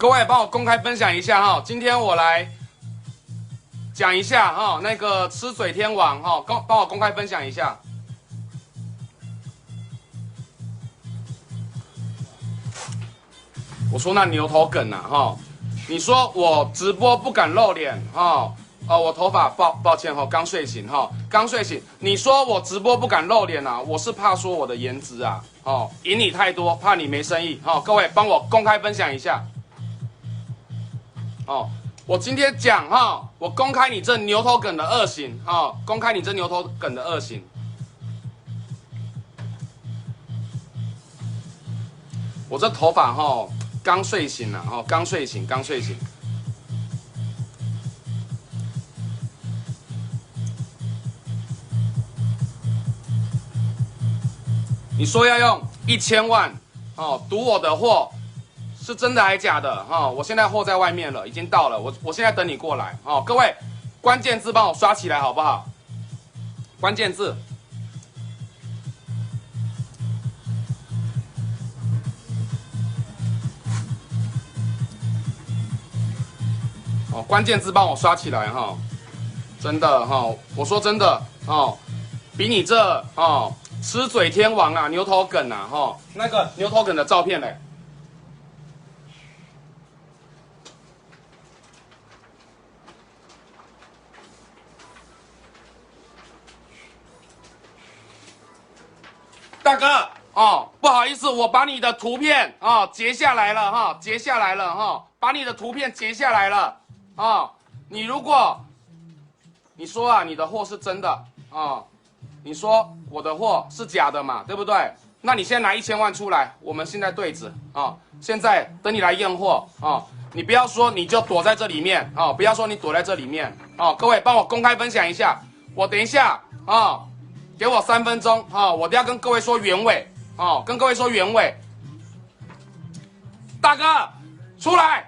各位帮我公开分享一下哈，今天我来讲一下哈，那个吃嘴天王哈，帮我公开分享一下。我说那牛头梗啊哈，你说我直播不敢露脸哈，我头发抱歉哈，刚睡醒哈，刚睡醒。你说我直播不敢露脸啊，我是怕说我的颜值啊，赢你太多，怕你没生意哈。各位帮我公开分享一下。我今天讲哈，我公开你这牛头梗的恶行哈，公开你这牛头梗的恶行。我这头发哈，刚睡醒了哈，刚睡醒。你说要用1000万赌我的货。是真的还假的我现在货在外面了，已经到了，我现在等你过来各位，关键字帮我刷起来好不好？关键字，关键字帮我刷起来真的我说真的比你这吃嘴天王啊，牛头梗啊那个牛头梗的照片嘞。大哥不好意思，我把你的图片截下来了截下来了把你的图片截下来了你如果你说啊，你的货是真的你说我的货是假的嘛，对不对？那你先拿1000万出来，我们现在对质现在等你来验货你不要说你就躲在这里面不要说你躲在这里面各位帮我公开分享一下，我等一下给我3分钟我等一下跟各位说原委跟各位说原委。大哥，出来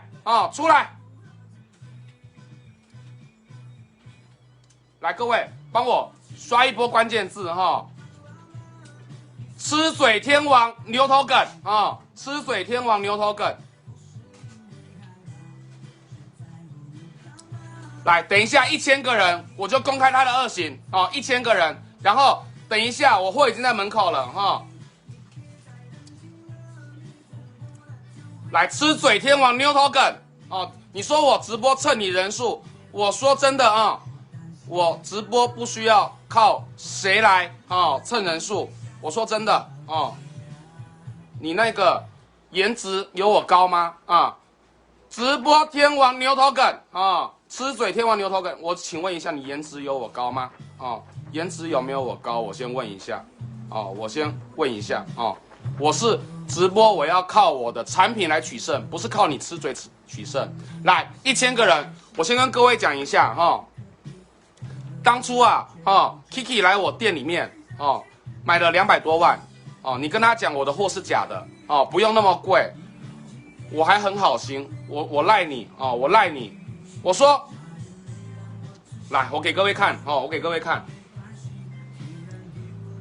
出来！来，各位帮我刷一波关键字吃嘴天王牛头梗吃嘴天王牛头梗。来，等一下1000个人我就公开他的恶行1000个人。然后等一下，我货已经在门口了来，吃嘴天王牛头梗你说我直播蹭你人数，我说真的我直播不需要靠谁来蹭人数，我说真的你那个颜值有我高吗直播天王牛头梗吃嘴天王牛头梗，我请问一下，你颜值有我高吗颜值有没有我高？我先问一下我先问一下我是直播，我要靠我的产品来取胜，不是靠你吃嘴取胜。来，1000个人，我先跟各位讲一下当初Kiki 来我店里面买了200多万你跟他讲我的货是假的不用那么贵，我还很好心，我赖你我赖你，我说来，我给各位看我给各位看。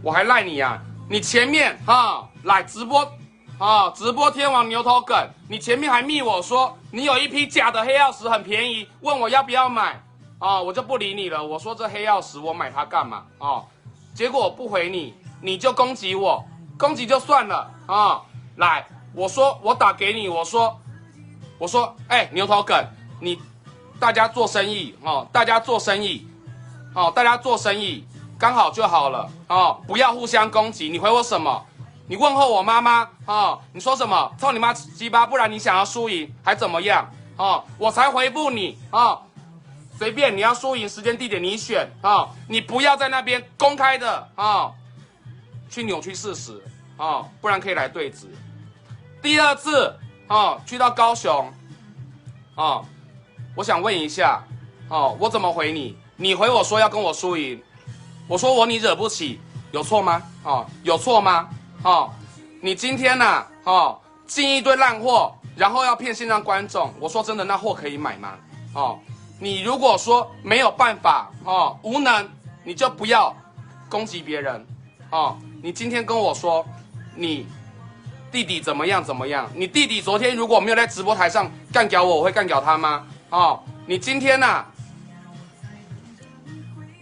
我还赖你啊！你前面来直播直播天王牛头梗，你前面还密我说你有一批假的黑曜石很便宜，问我要不要买我就不理你了。我说这黑曜石我买它干嘛结果我不回你，你就攻击我，攻击就算了来，我说我打给你，我说牛头梗，你大家做生意大家做生意大家做生意。刚好就好了不要互相攻击。你回我什么？你问候我妈妈你说什么？操你妈鸡巴！不然你想要输赢还怎么样我才回复你随便你要输赢，时间地点你选你不要在那边公开的去扭曲事实不然可以来对质。第二次去到高雄我想问一下我怎么回你？你回我说要跟我输赢。我说你惹不起，有错吗？有错吗？你今天进一堆烂货，然后要骗线上观众，我说真的，那货可以买吗？你如果说没有办法无能，你就不要攻击别人你今天跟我说你弟弟怎么样怎么样？你弟弟昨天如果没有在直播台上干掉我，我会干掉他吗？哦，你今天呐、啊，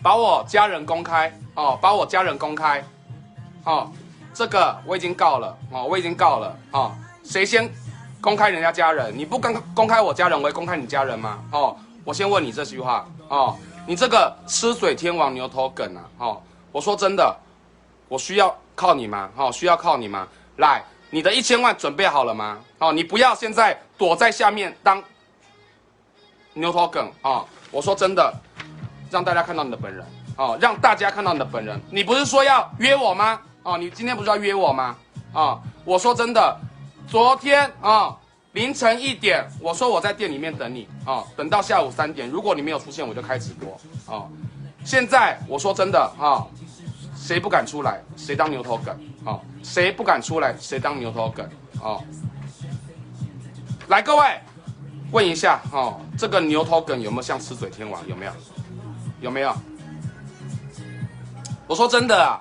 把我家人公开哦，把我家人公开，哦，这个我已经告了哦，我已经告了哦。谁先公开人家家人？你不公开我家人，我会公开你家人吗？哦，我先问你这句话哦，你这个吃水天王牛头梗啊！哦，我说真的，我需要靠你吗？哦，需要靠你吗？来，你的1000万准备好了吗？哦，你不要现在躲在下面当牛头梗哦。我说真的，让大家看到你的本人哦，让大家看到你的本人。你不是说要约我吗？哦，你今天不是要约我吗？哦，我说真的，昨天啊、凌晨1点，我说我在店里面等你哦，等到下午3点，如果你没有出现，我就开直播哦。现在我说真的啊、谁不敢出来，谁当牛头梗哦，谁不敢出来，谁当牛头梗哦。来，各位问一下哦，这个牛头梗有没有像吃嘴天王？有没有？有没有？我说真的啊，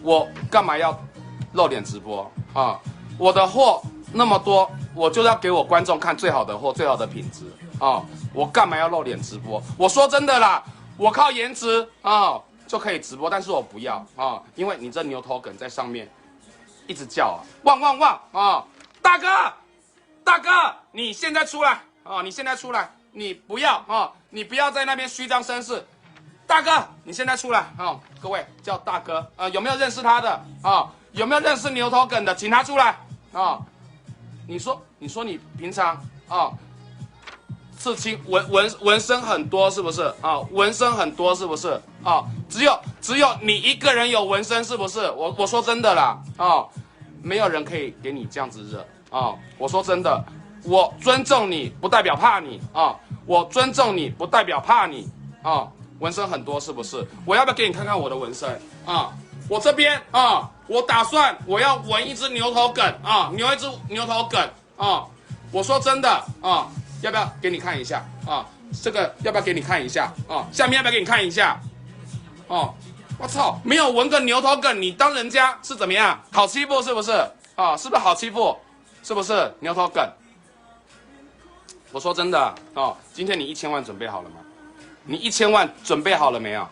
我干嘛要露脸直播啊？我的货那么多，我就要给我观众看最好的货，最好的品质啊！我干嘛要露脸直播？我说真的啦，我靠颜值啊就可以直播，但是我不要啊，因为你这牛头梗在上面一直叫啊，汪汪汪啊！大哥，大哥，你现在出来啊！你现在出来，你不要啊！你不要在那边虚张声势。大哥，你现在出来啊！各位叫大哥有没有认识他的啊？有没有认识牛头梗的？请他出来啊！你说你平常啊，刺青纹身很多是不是啊？纹身很多是不是啊？只有你一个人有纹身是不是？我说真的啦啊，没有人可以给你这样子惹啊！我说真的，我尊重你不代表怕你啊！我尊重你不代表怕你啊！纹身很多是不是？我要不要给你看看我的纹身啊？我这边啊，我打算我要纹一只牛头梗啊，一只牛头梗啊。我说真的啊，要不要给你看一下啊？这个要不要给你看一下啊？下面要不要给你看一下？哦，我操，没有纹个牛头梗，你当人家是怎么样？好欺负是不是？啊，是不是好欺负？是不是牛头梗？我说真的哦，今天你1000万准备好了吗？你1000万准备好了没有？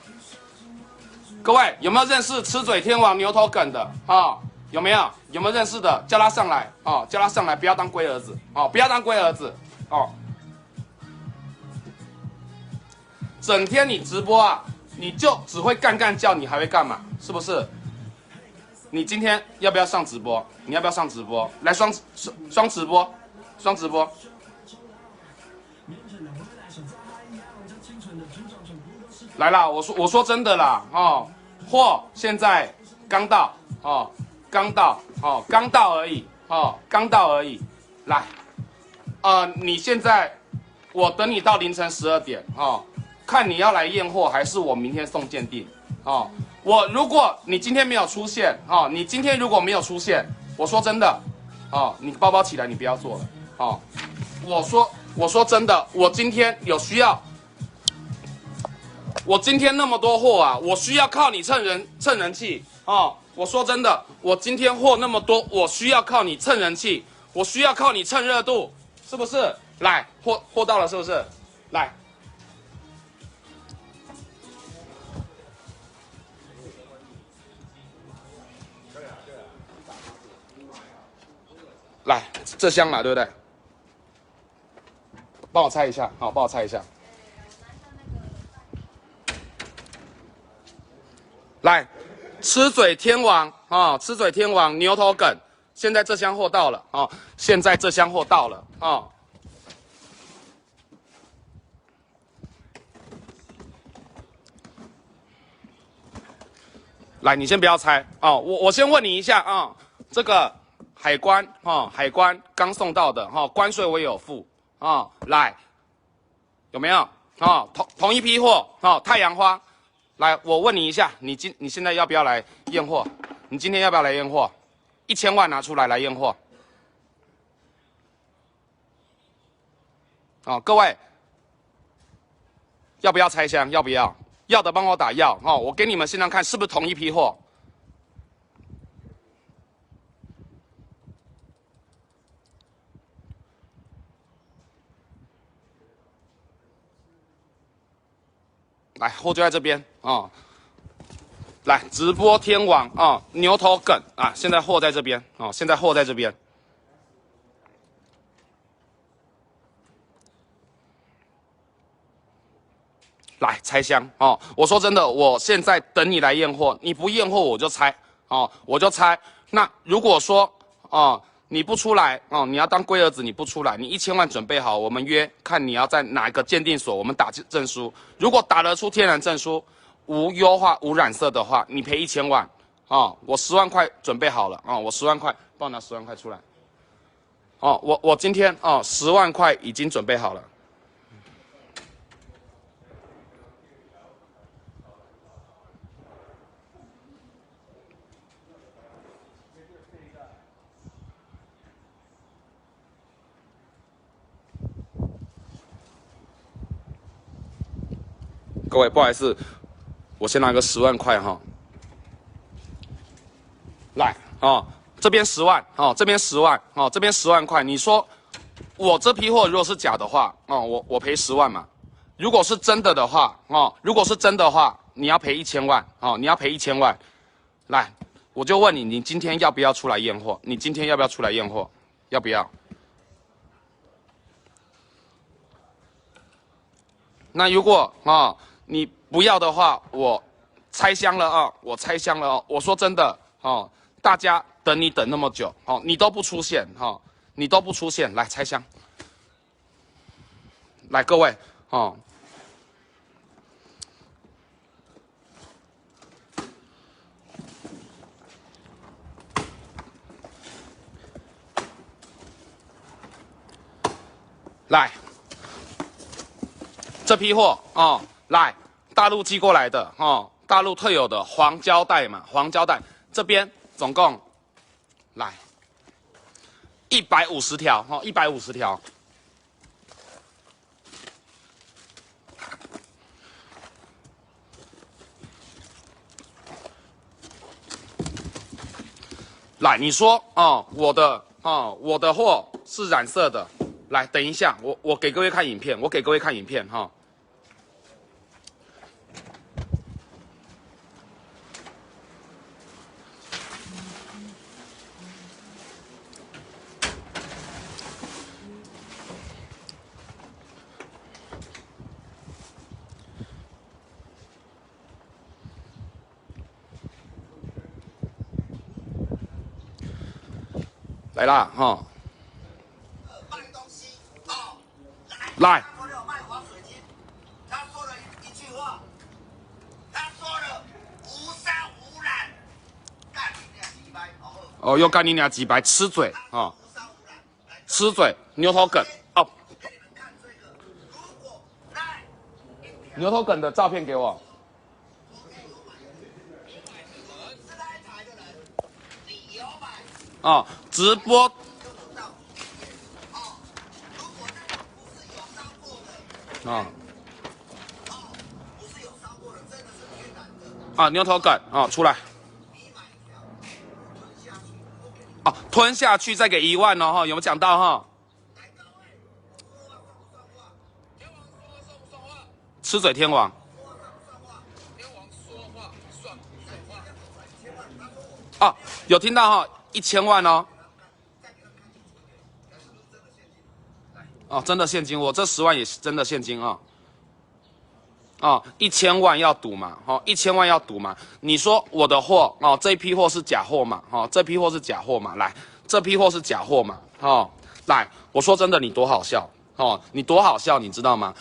各位有没有认识吃嘴天王牛头梗的啊？有没有？有没有认识的？叫他上来哦，叫他上来，不要当龟儿子哦，不要当龟儿子哦。整天你直播啊，你就只会干叫，你还会干嘛？是不是？你今天要不要上直播？你要不要上直播？来双直播，双直播。来啦，我说真的啦，哦，货现在刚到哦，刚到哦，刚到而已哦，刚到而已。来，你现在我等你到凌晨12点哦，看你要来验货还是我明天送鉴定哦。如果你今天没有出现哦，你今天如果没有出现，我说真的哦，你包包起来，你不要做了哦。我说真的，我今天有需要。我今天那么多货啊，我需要靠你蹭人气哦。我说真的，我今天货那么多，我需要靠你蹭人气，我需要靠你蹭热度，是不是？来，货到了是不是？来，来这箱嘛，对不对？帮我猜一下，好，帮我猜一下。来，吃嘴天王啊，吃嘴天王牛头梗，现在这箱货到了啊，现在这箱货到了啊。来，你先不要猜哦，我先问你一下啊，这个海关海关刚送到的关税我也有付啊，来，有没有啊？同一批货太阳花。来，我问你一下，你现在要不要来验货？你今天要不要来验货？1000万拿出来验货。哦，各位，要不要拆箱？要不要？要的帮我打要哦，我给你们现在看是不是同一批货？来，货就在这边啊。来，直播天王啊，牛头梗啊，现在货在这边啊，现在货在这边。来拆箱哦！我说真的，我现在等你来验货，你不验货我就拆哦，我就拆。那如果说哦你不出来哦，你要当龟儿子，你不出来，你1000万准备好，我们约看你要在哪一个鉴定所，我们打证书。如果打得出天然证书，无优化无染色的话，你赔1000万哦。我10万块准备好了哦，我10万块，帮我拿10万块出来。哦，我今天哦10万块已经准备好了。各位，不好意思，我先拿个10万块哈。来哦，这边10万哦，这边10万哦，这边10万块。你说我这批货如果是假的话哦，我赔10万嘛。如果是真的的话哦，如果是真的话，你要赔1000万哦，你要赔1000万。来，我就问你，你今天要不要出来验货？你今天要不要出来验货？要不要？那如果哦你不要的话，我拆箱了啊，我拆箱了哦。我说真的哦，大家等你等那么久哦，你都不出现哦，你都不出现，来拆箱。来，各位哦。来，这批货哦，来，大陆寄过来的哦，大陆特有的黄胶带嘛，黄胶带这边总共来150条哦，150条。来，你说哦，我的货是染色的。来，等一下，我给各位看影片，我给各位看影片哈。来啦哈。卖东西哦，来。哦，又干你俩几百，吃嘴啊、哦，吃嘴，牛头梗哦，牛头梗的照片给我。哦，直播。啊。啊，牛头梗啊，出来。哦，吞下去再给1万哦，哈，有没有讲到哈？吃嘴天王。哦，有听到哈？1000万哦。哦，真的现金，我这10万也是真的现金啊。哦，1000万要赌嘛？哦，1000万要赌嘛？你说我的货哦，这一批货是假货嘛？哦，这批货是假货嘛？来，这批货是假货嘛？哦，来，我说真的，你多好笑哦，你多好笑，你知道吗？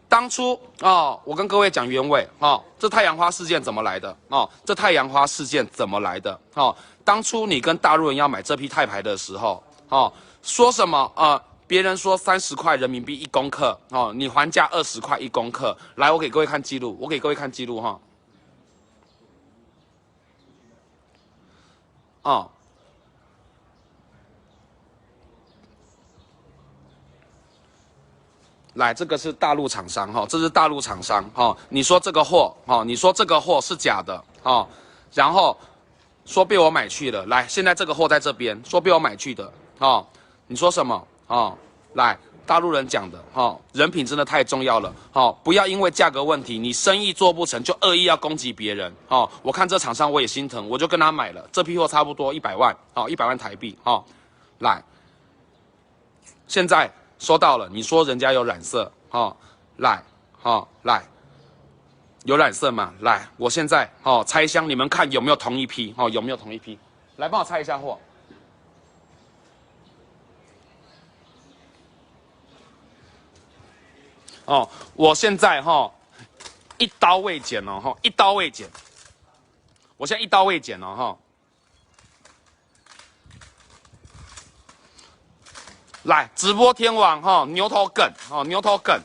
当初哦，我跟各位讲原委哦，这太阳花事件怎么来的？哦，这太阳花事件怎么来的？哦，当初你跟大陆人要买这批钛牌的时候，哦，说什么别人说30块人民币1公克哦，你还价20块1公克。来，我给各位看记录，我给各位看记录哈。哦，来，这个是大陆厂商哈，这是大陆厂商哈。你说这个货哦，你说这个货是假的哦，然后说被我买去了。来，现在这个货在这边，说被我买去的哦，你说什么哦？来，大陆人讲的人品真的太重要了不要因为价格问题，你生意做不成就恶意要攻击别人我看这厂商我也心疼，我就跟他买了，这批货差不多100万100万台币来，现在收到了，你说人家有染色来来。有染色吗？来，我现在拆箱，你们看有没有同一批？有没有同一批？来，帮我拆一下货。我现在一刀未剪哦一刀未剪。我现在一刀未剪哦来，直播天王牛头梗牛头梗。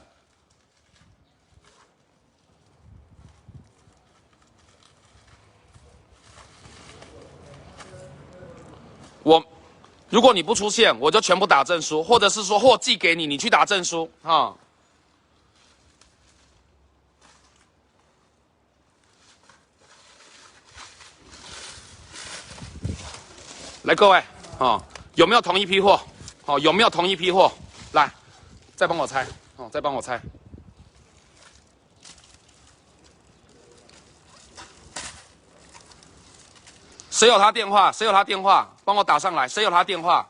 如果你不出现，我就全部打证书，或者是说货寄给你，你去打证书来，各位有没有同一批货？有没有同一批货？来，再帮我猜再帮我猜。谁有他电话？谁有他电话？帮我打上来。谁有他电话？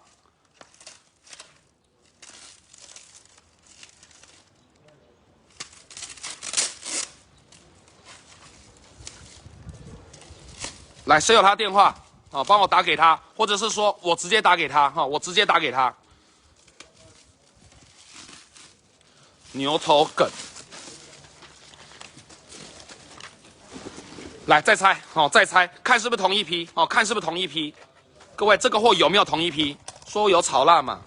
来，谁有他电话？帮我打给他，或者是说我直接打给他我直接打给他。牛头梗。来，再猜再猜，看是不是同一批看是不是同一批。各位，这个货有没有同一批？说有炒辣嘛？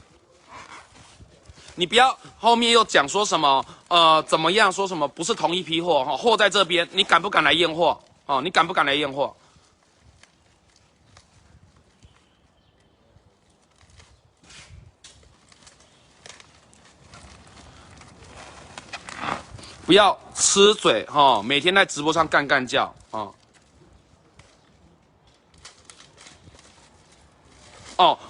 你不要后面又讲说什么怎么样？说什么不是同一批货货在这边，你敢不敢来验货你敢不敢来验货？不要吃嘴每天在直播上干干叫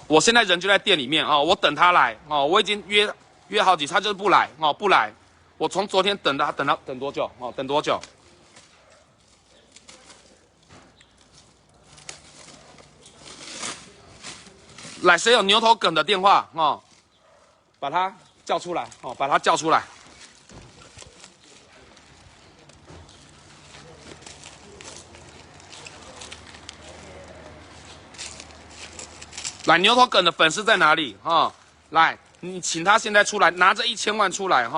我现在人就在店里面我等他来我已经约好几次，他就是不来不来。我从昨天等他等多久等多久？来，谁有牛头梗的电话把他叫出来把他叫出来。来，牛头梗的粉丝在哪里来，你请他现在出来，拿着1000万出来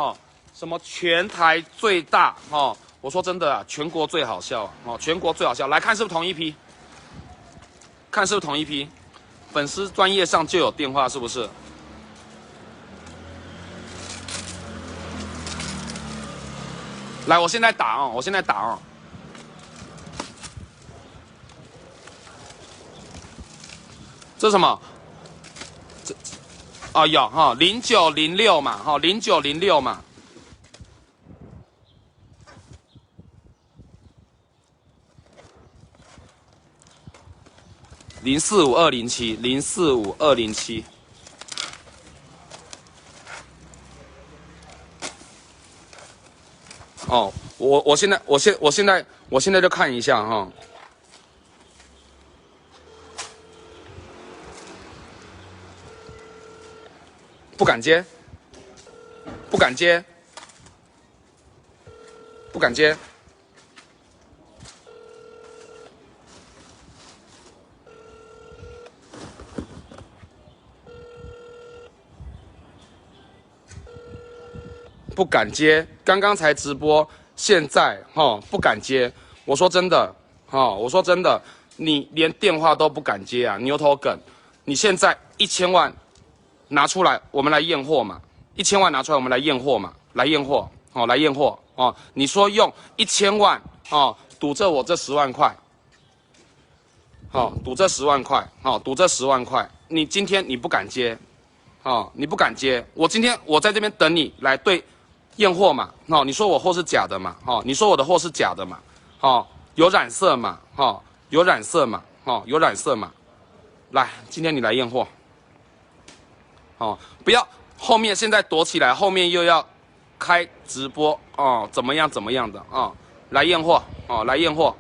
什么全台最大我说真的全国最好笑全国最好笑。来看是不是同一批？看是不是同一批？粉丝专业上就有电话，是不是？来，我现在打我现在打这是什么？这有0906嘛0906嘛。045207我现在就看一下不敢接，不敢接，不敢接。不敢接，刚刚才直播，现在不敢接。我说真的我说真的，你连电话都不敢接啊，牛头梗！你现在1000万拿出来，我们来验货嘛！1000万拿出来，我们来验货嘛！来验货来验货你说用1000万赌这我这10万块，赌这10万块赌这10万块，你今天你不敢接你不敢接，我今天我在这边等你来对。验货嘛你说我货是假的嘛你说我的货是假的嘛有染色嘛有染色嘛有染色嘛。来，今天你来验货不要后面现在躲起来，后面又要开直播哦，怎么样的啊？来验货哦，来验货。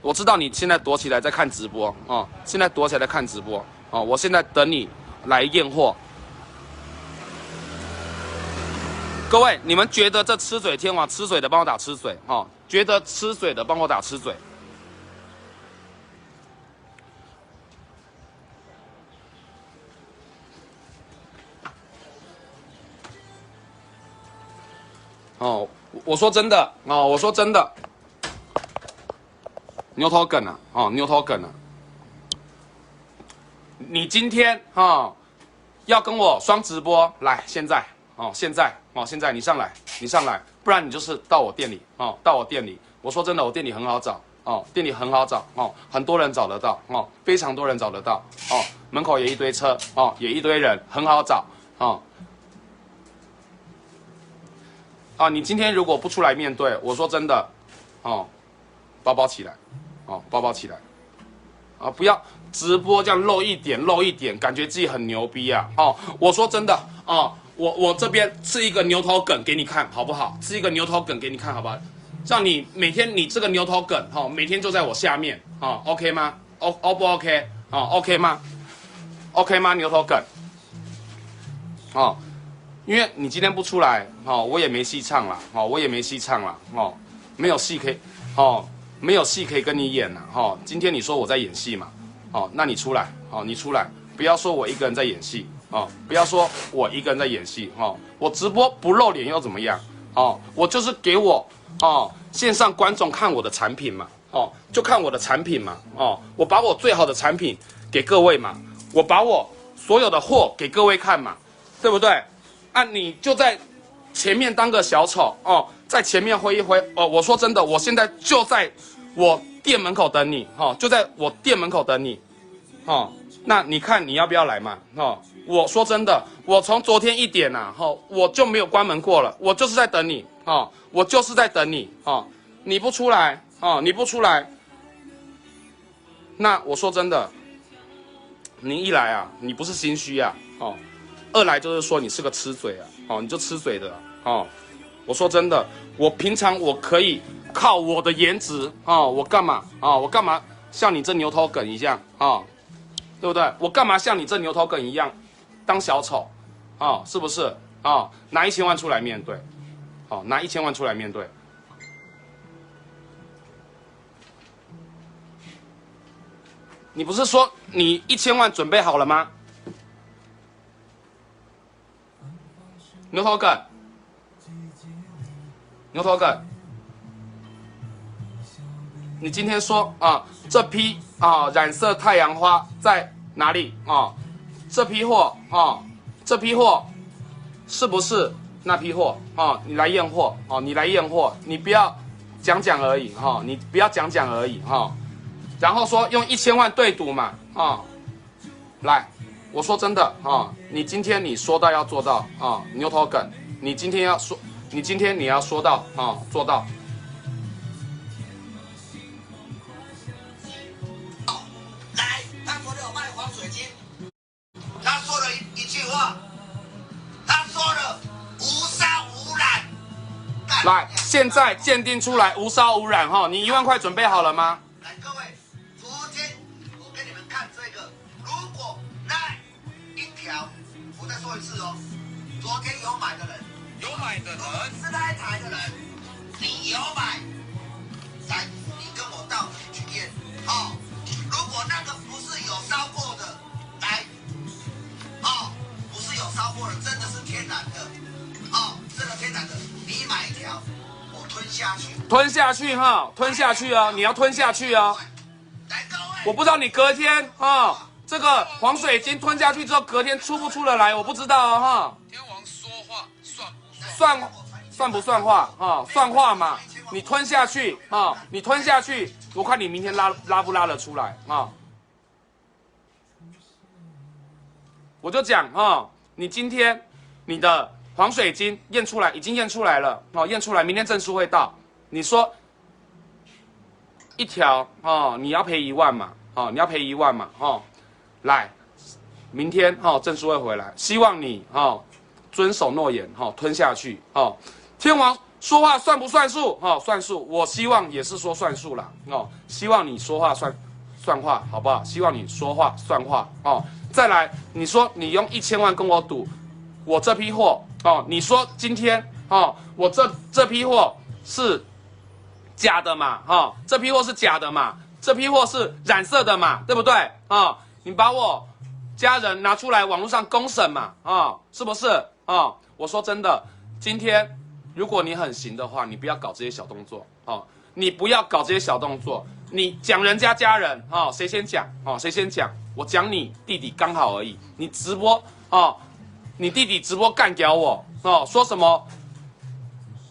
我知道你现在躲起来在看直播哦，现在躲起来在看直播哦，我现在等你来验货。各位，你们觉得这吃嘴天王吃嘴的帮我打吃嘴哦，觉得吃嘴的帮我打吃嘴。哦，我说真的哦，我说真的，牛头梗啊，哦，牛头梗啊，你今天要跟我双直播，来，现在哦，现在你上来，不然你就是到我店里哦，到我店里。我说真的，我店里很好找哦，店里很好找哦，很多人找得到哦，非常多人找得到哦，门口也一堆车哦，也一堆人，很好找哦。你今天如果不出来面对，我说真的，哦，包包起来，哦，包包起来，不要直播这样露一点，感觉自己很牛逼啊！哦，我说真的，我这边吃一个牛头梗给你看好不好？吃一个牛头梗给你看好不好？让你每天你这个牛头梗，每天就在我下面，OK 吗？O 不 OK？OK 吗？OK 吗？牛头梗，因为你今天不出来，我也没戏唱了，我也没戏唱了，没有戏可以，没有戏可以跟你演了，今天你说我在演戏嘛，那你出来，你出来，不要说我一个人在演戏，不要说我一个人在演戏，我直播不露脸又怎么样，我就是给我，线上观众看我的产品嘛，就看我的产品嘛，我把我最好的产品给各位嘛，我把我所有的货给各位看嘛，对不对？你就在前面当个小丑在前面挥一挥我说真的，我现在就在我店门口等你就在我店门口等你那你看你要不要来嘛我说真的，我从昨天1点我就没有关门过了，我就是在等你我就是在等你你不出来你不出来，那我说真的，你一来你不是心虚二来就是说你是个吃嘴你就吃嘴的我说真的，我平常我可以靠我的颜值我干嘛我干嘛像你这牛头梗一样对不对？我干嘛像你这牛头梗一样当小丑是不是拿1000万出来面对拿1000万出来面对。你不是说你1000万准备好了吗？牛头梗，牛头梗，你今天说这批染色太阳花在哪里这批货这批货是不是那批货你来验货你来验货，你不要讲而已你不要讲而已然后说用1000万对赌嘛来。我说真的你今天你说到要做到牛头梗，你今天要说，你今天你要说到做到。来，他昨天有卖黄水晶，他说了一句话，他说了无烧无染。来，现在鉴定出来无烧无染你1万块准备好了吗？来，各位，昨天我给你们看这个，如果那一条，我再说一次昨天有买的人，是那一台的人，你有买，来，你跟我到去验如果那个不是有烧过的，来，不是有烧过的，真的是天然的，真的天然的，你买一条，我吞下去，吞下去吞下去你要吞下去来，各位，我不知道你隔天这个黄水晶吞下去之后，隔天出不出得来，我不知道天王说话算不算不算话算话嘛，你吞下去你吞下去，我看你明天拉不拉得出来我就讲你今天你的黄水晶验出来，已经验出来了验出来，明天证书会到，你说一条你要赔1万嘛你要赔1万嘛来，明天证书会回来，希望你遵守诺言，吞下去，天王说话算不算数？算数。我希望也是说算数啦，希望你说话算话，好不好？希望你说话算话，再来，你说你用1000万跟我赌，我这批货，你说今天，我这批货是假的嘛，这批货是假的嘛，这批货是染色的嘛，对不对？你把我家人拿出来网络上公审嘛，是不是？我说真的，今天如果你很行的话，你不要搞这些小动作，你不要搞这些小动作，你讲人家家人，谁先讲？谁先讲？我讲你弟弟刚好而已，你直播，你弟弟直播干掉我，说什么？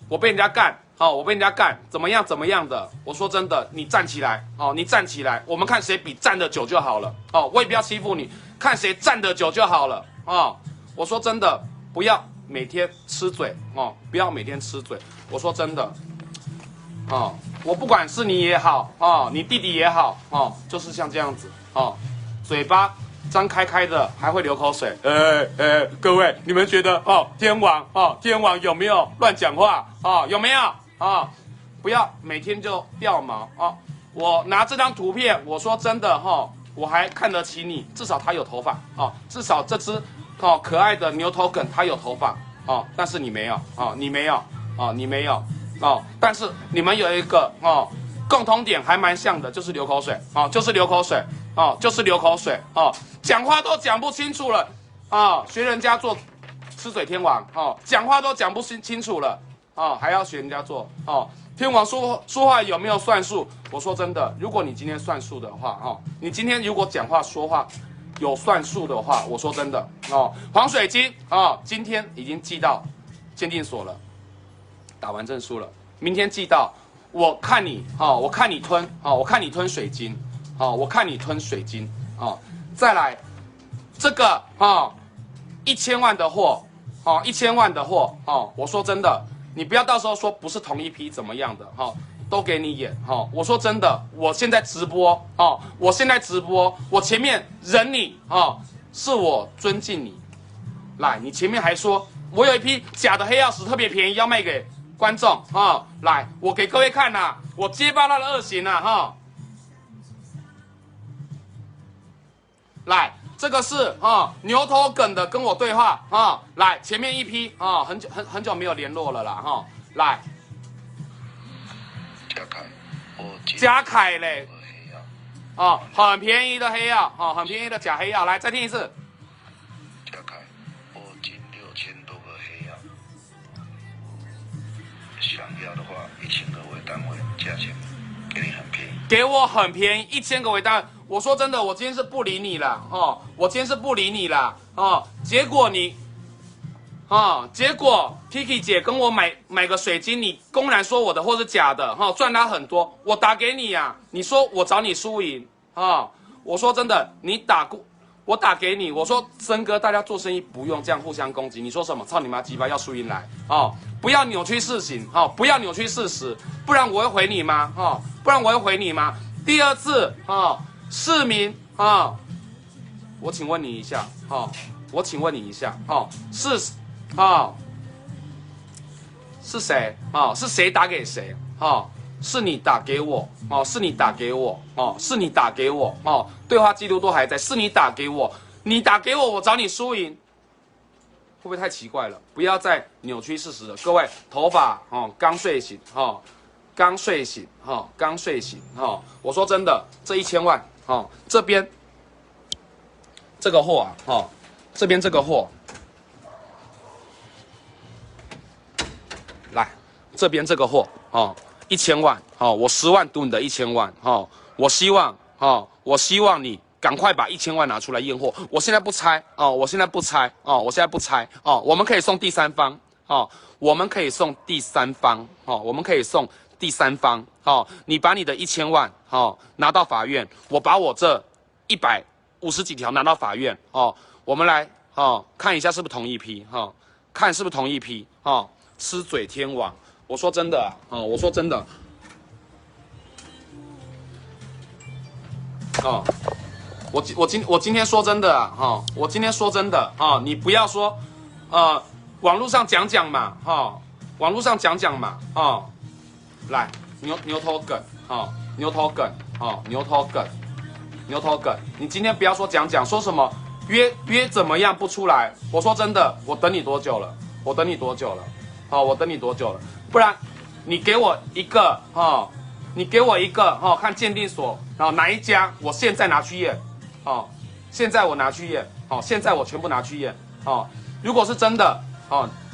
我被人家干，我被人家干，怎么样的？我说真的，你站起来，你站起来，我们看谁比站得久就好了，我也不要欺负你，看谁站得久就好了，我说真的，不要每天吃嘴，不要每天吃嘴，我说真的，我不管是你也好，你弟弟也好，就是像这样子，嘴巴张开的还会流口水，各位，你们觉得天王有没有乱讲话有没有不要每天就掉毛我拿这张图片，我说真的我还看得起你，至少他有头发至少这只可爱的牛头梗它有头发但是你没有你没有你没有但是你们有一个共同点还蛮像的，就是流口水就是流口水就是流口水讲话都讲不清楚了学人家做吃嘴天王讲话都讲不清楚了还要学人家做天王说话有没有算数？我说真的，如果你今天算数的话你今天如果讲话说话有算数的话，我说真的黄水晶今天已经寄到鉴定所了，打完证书了，明天寄到，我看你我看你吞我看你吞水晶我看你吞水晶再来这个1000万的货1000万的货我说真的，你不要到时候说不是同一批怎么样的都给你演我说真的，我现在直播我现在直播，我前面忍你是我尊敬你。来，你前面还说我有一批假的黑曜石特别便宜要卖给观众来，我给各位看呐，我揭发他的恶行来，这个是牛头梗的跟我对话来，前面一批很久没有联络了啦来，嘉凯嘞很便宜的黑曜很便宜的假黑曜，来再听一次。嘉凯，我金6000多个黑曜，想要的话1000个为单位，价钱给你很便宜，给我很便宜，1000个为单位。我说真的，我今天是不理你了我今天是不理你了结果你结果 Kiki 姐跟我买个水晶，你公然说我的货是假的赚他很多，我打给你啊，你说我找你输赢我说真的，我打给你，我说森哥，大家做生意不用这样互相攻击。你说什么？操你妈鸡巴，要输赢来不要扭曲事情不要扭曲事实，不然我会回你吗不然我会回你吗？第二次市民我请问你一下我请问你一下是谁是谁打给谁是你打给我是你打给我是你打给我对话记录都还在，是你打给我，你打给我，我找你输赢，会不会太奇怪了？不要再扭曲事实了，各位，头发刚睡醒刚睡醒刚睡醒我说真的，这1000万这边这个货这边这个货，来这边这个货1000万我10万赌你的1000万我希望你赶快把1000万拿出来验货，我现在不拆我现在不拆我现在不拆我们可以送第三方我们可以送第三方我们可以送第三方你把你的1000万拿到法院，我把我这150几条拿到法院我们来看一下是不是同一批看是不是同一批吃嘴天王。我说真的我说真的我今天说真的我今天说真的你不要说网络上讲讲嘛，网络上讲讲嘛，来牛头梗，牛头梗，牛头梗，牛头梗，你今天不要说讲讲，说什么约怎么样不出来？我说真的，我等你多久了？我等你多久了？我等你多久了？不然你给我一个，你给我一个，看鉴定所，哪一家，我现在拿去验，现在我拿去验，现在我全部拿去验，如果是真的，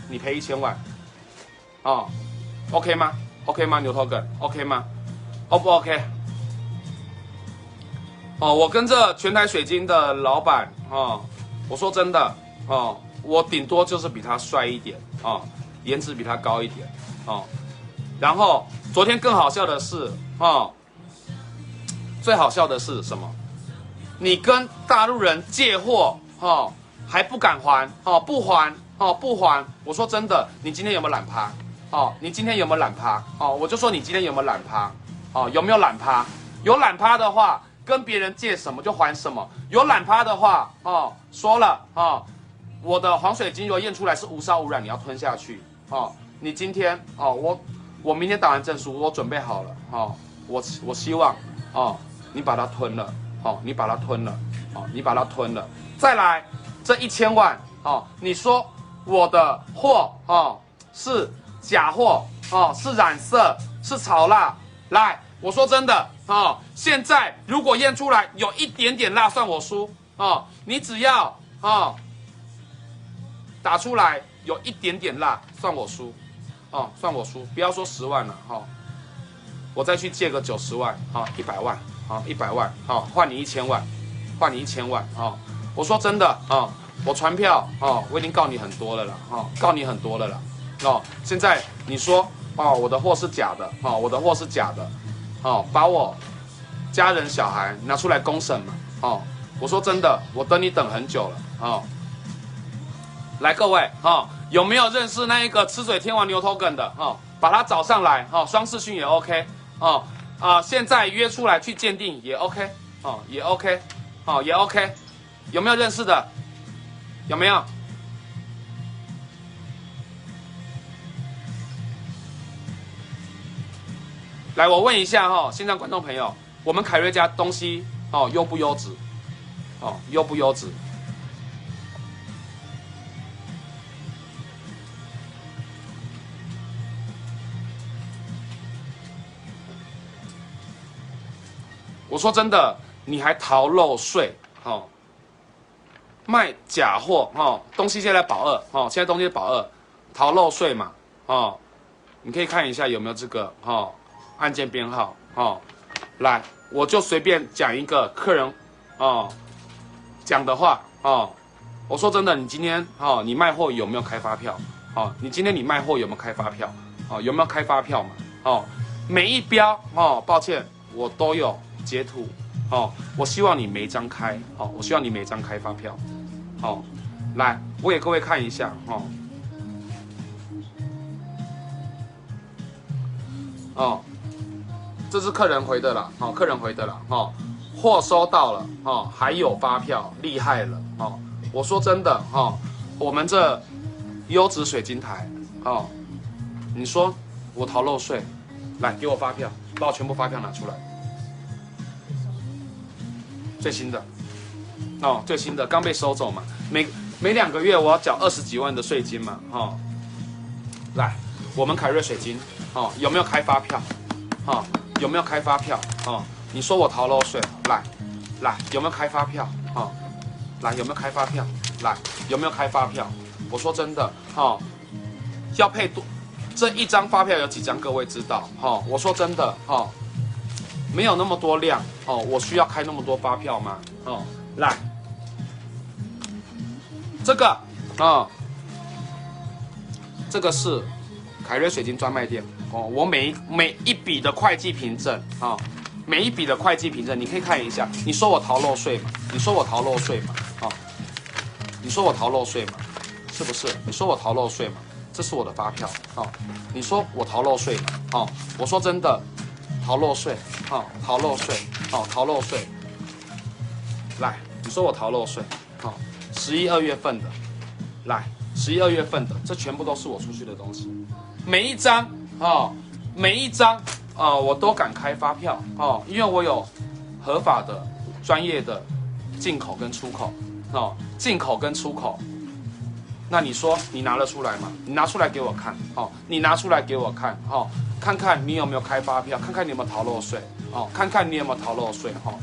你赔1000万，OK 吗 ？OK 吗？牛头梗 OK 吗 ？O 不 OK？ 我跟这全台水晶的老板，我说真的，我顶多就是比他帅一点，颜值比他高一点，然后昨天更好笑的是，最好笑的是什么？你跟大陆人借货，还不敢还，不还，不还。我说真的，你今天有没有懒趴？你今天有没有懒趴？我就说你今天有没有懒趴？有没有懒趴？有懒趴的话，跟别人借什么就还什么。有懒趴的话，说了，我的黄水晶如果验出来是无烧无染，你要吞下去。你今天，我明天打完证书，我准备好了，我希望，你把它吞了，你把它吞了，你把它吞了。再来这1000万，你说我的货，是假货，是染色，是炒蜡，来，我说真的，现在如果验出来有一点点蜡，算我输，你只要，打出来有一点点蜡，算我输，算我输，不要说10万了，我再去借个90万，100万，100万，换你1000万，换你1000万，我说真的，我传票，我已经告你很多了啦，告你很多了啦，现在你说，我的货是假的，我的货是假的，把我家人小孩拿出来公审嘛，我说真的，我等你等很久了，来各位，有没有认识那一个吃嘴天王牛头梗的，把他找上来，双视讯也 OK，现在约出来去鉴定也 OK，也 OK，也 OK， 有没有认识的？有没有？来，我问一下线上观众朋友，我们凯瑞家东西优不优质？优不优质？我说真的，你还逃漏税，卖假货，东西现在保二，现在东西保二，逃漏税嘛，你可以看一下有没有这个，案件编号，来，我就随便讲一个客人，讲的话，我说真的，你今天，你卖货有没有开发票？你今天你卖货有没有开发票？有没有开发票嘛？每一标，抱歉，我都有截图，我希望你每张开，我希望你每张开发票，来，我给各位看一下，这是客人回的了，客人回的了，货收到了，还有发票，厉害了，我说真的，我们这优质水晶台，你说我逃漏税，来给我发票，把我全部发票拿出来，最新的，最新的刚被收走嘛，每2个月我要缴20几万的税金嘛，来，我们凯瑞水晶，有没有开发票？有没有开发票？你说我逃漏税，来，有没有开发票？来，有没有开发票？来，有没有开发票？我说真的，要配多，这一张发票有几张？各位知道，我说真的，没有那么多量，我需要开那么多发票吗？来，这个，这个是凯瑞水晶专卖店，我每一笔的会计凭证，每一笔的会计凭证，你可以看一下。你说我逃漏税嘛？你说我逃漏税嘛？你说我逃漏税嘛？是不是？你说我逃漏税嘛？这是我的发票，你说我逃漏税嘛？我说真的，逃漏税，逃漏税，逃漏税。来，你说我逃漏税，11、2月份的，来， 11、2月份的，这全部都是我出去的东西，每一张哦，每一张我都敢开发票哦，因为我有合法的、专业的进口跟出口哦，进口跟出口。那你说你拿得出来吗？你拿出来给我看哦，你拿出来给我看哦，看看你有没有开发票，看看你有没有逃漏税哦，看看你有没有逃漏税哦。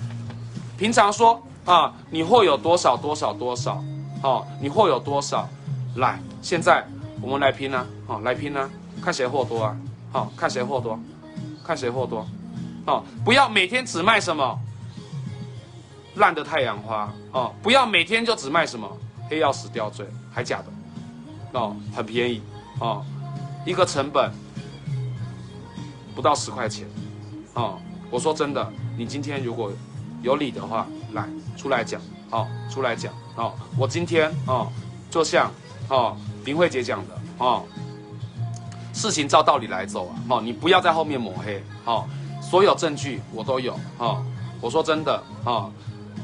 平常说啊，你货有多少多少多少哦，你货有多少？来，现在我们来拼啊，哦，来拼啊，看谁货多啊，好，看谁货多，看谁货多，哦，不要每天只卖什么烂的太阳花哦，不要每天就只卖什么黑曜石吊坠，还假的哦，很便宜哦，一个成本不到10块钱哦。我说真的，你今天如果有理的话，来出来讲哦，出来讲哦。我今天哦，就像林慧姐讲的哦，事情照道理来走啊，哦，你不要在后面抹黑哦，所有证据我都有哦。我说真的哦，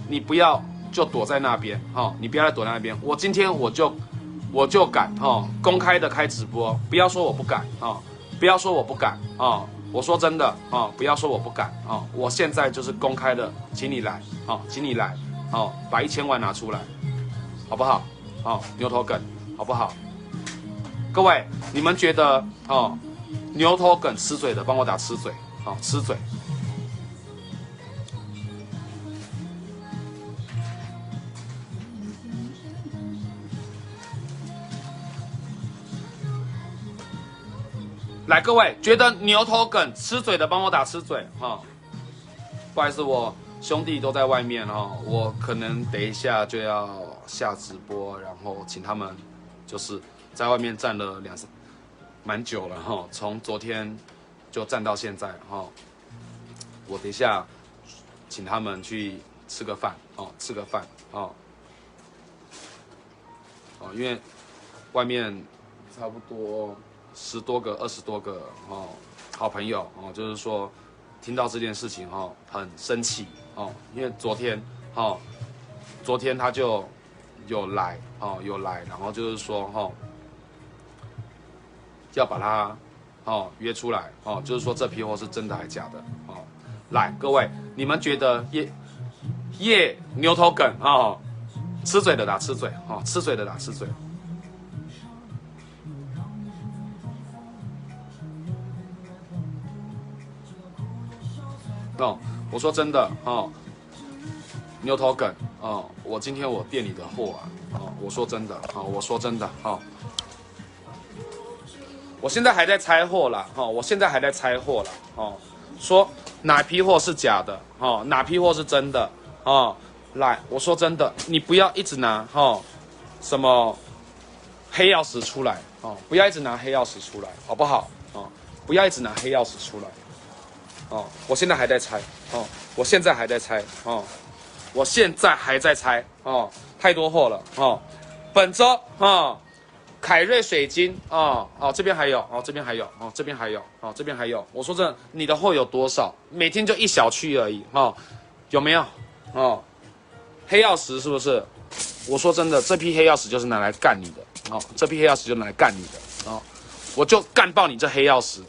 你不要就躲在那边哦，你不要再躲在那边。我今天我就敢哦，公开的开直播，不要说我不敢哦，不要说我不敢哦。我说真的哦，不要说我不敢哦，我现在就是公开的，请你来哦，请你来哦，把1000万拿出来，好不好？哦，牛头梗好不好？各位，你们觉得哦，牛头梗吃嘴的，帮我打吃嘴哦，吃嘴。来，各位觉得牛头梗吃嘴的，帮我打吃嘴哈。不好意思，我兄弟都在外面哈，我可能等一下就要下直播，然后请他们就是在外面站了蛮久了哈，从昨天就站到现在哈。我等一下请他们去吃个饭哦，吃个饭哦，因为外面差不多10多个、20多个哦，好朋友哦，就是说听到这件事情哦，很生气哦，因为昨天他就有来哦，有来，然后就是说要把他约出来哦，就是说这批货是真的还是假的哦。来，各位，你们觉得叶牛头梗哦，吃嘴的打吃嘴哦，吃嘴的打吃嘴。哦，我说真的哦，牛头梗哦，我今天我店里的货哦，我说真的我说真的我现在还在拆货啦我现在还在拆货啦说哪批货是假的哪批货是真的来，我说真的，你不要一直拿什么黑曜石出来不要一直拿黑曜石出来，好不好不要一直拿黑曜石出来。我现在还在拆我现在还在拆我现在还在拆太多货了本周凯瑞水晶这边还有这边还有这边还有这边还有。我说真的，你的货有多少？每天就一小区而已有没有黑曜石是不是？我说真的，这批黑曜石就是拿来干你的这批黑曜石就拿来干你的我就干爆你这黑曜石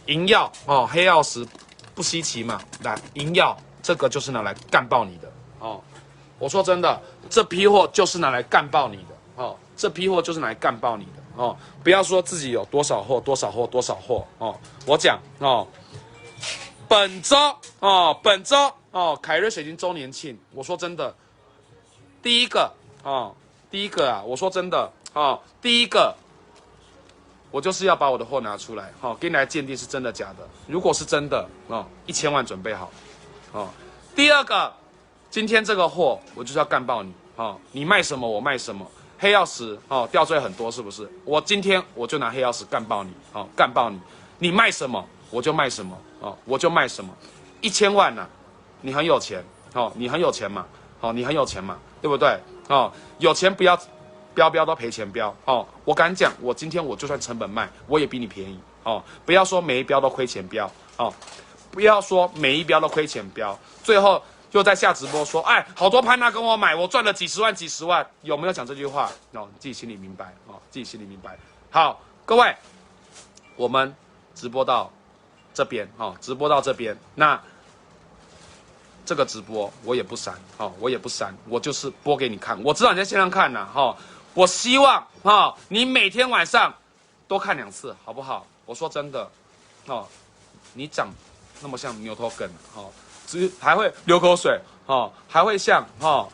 银曜黑曜石不稀奇嘛，来银曜这个就是拿来干爆你的我说真的，这批货就是拿来干爆你的这批货就是拿来干爆你的不要说自己有多少货多少货多少货我讲本周凯瑞水晶周年庆，我说真的，第一个我说真的第一个。我就是要把我的货拿出来，给你来鉴定是真的假的。如果是真的，1000万准备好，第二个，今天这个货我就是要干爆你，你卖什么我卖什么。黑曜石吊坠很多是不是？我今天我就拿黑曜石干爆你，干爆你。你卖什么我就卖什么，我就卖什么。1000万啊，你很有钱，你很有钱嘛，你很有钱嘛，对不对？有钱不要。标都赔钱标我敢讲，我今天我就算成本卖，我也比你便宜不要说每一标都亏钱标不要说每一标都亏钱标，最后又在下直播说，哎，好多潘娜跟我买，我赚了几十万几十万，有没有讲这句话？哦，你自己心里明白哦，自己心里明白。好，各位，我们直播到这边哦，直播到这边，那这个直播我也不删哦，我也不删，我就是播给你看，我知道你在线上看呐哈，我希望哈你每天晚上多看2次，好不好？我说真的，哦，你长那么像牛头梗哦。还会流口水哦，还会像哦，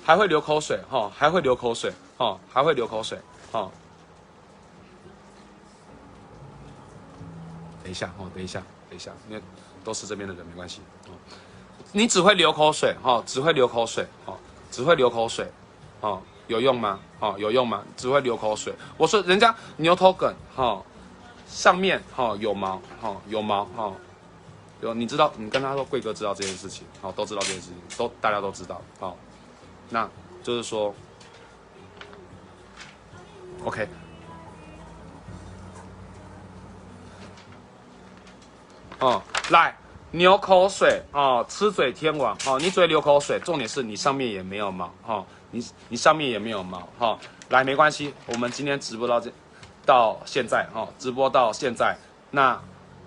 还会流口水哦，还会流口水哦，还会流口水哦。等一下哦，等一下，因为都是这边的人，没关系哦。你只会流口水哦，只会流口水哦，只会流口水哦，有用吗？哦，有用吗？只会流口水。我说人家牛头梗哦，上面哦有毛哦，有毛哦。你知道，你跟他说贵哥知道这件事情，好，都知道这件事情，大家都知道，好，那就是说 ，OK， 哦，来流口水哦，吃嘴天王哦，你嘴流口水，重点是你上面也没有毛哦，你上面也没有毛哦，来没关系，我们今天直播到现在哦，直播到现在，那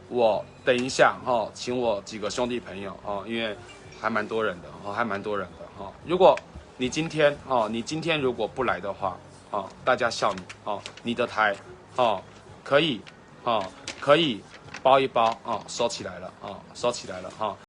我等一下哈，请我几个兄弟朋友哦，因为还蛮多人的哦，还蛮多人的哈。如果你今天如果不来的话，哦，大家笑你哦，你的台哦可以包一包哦，收起来了哦，收起来了哈。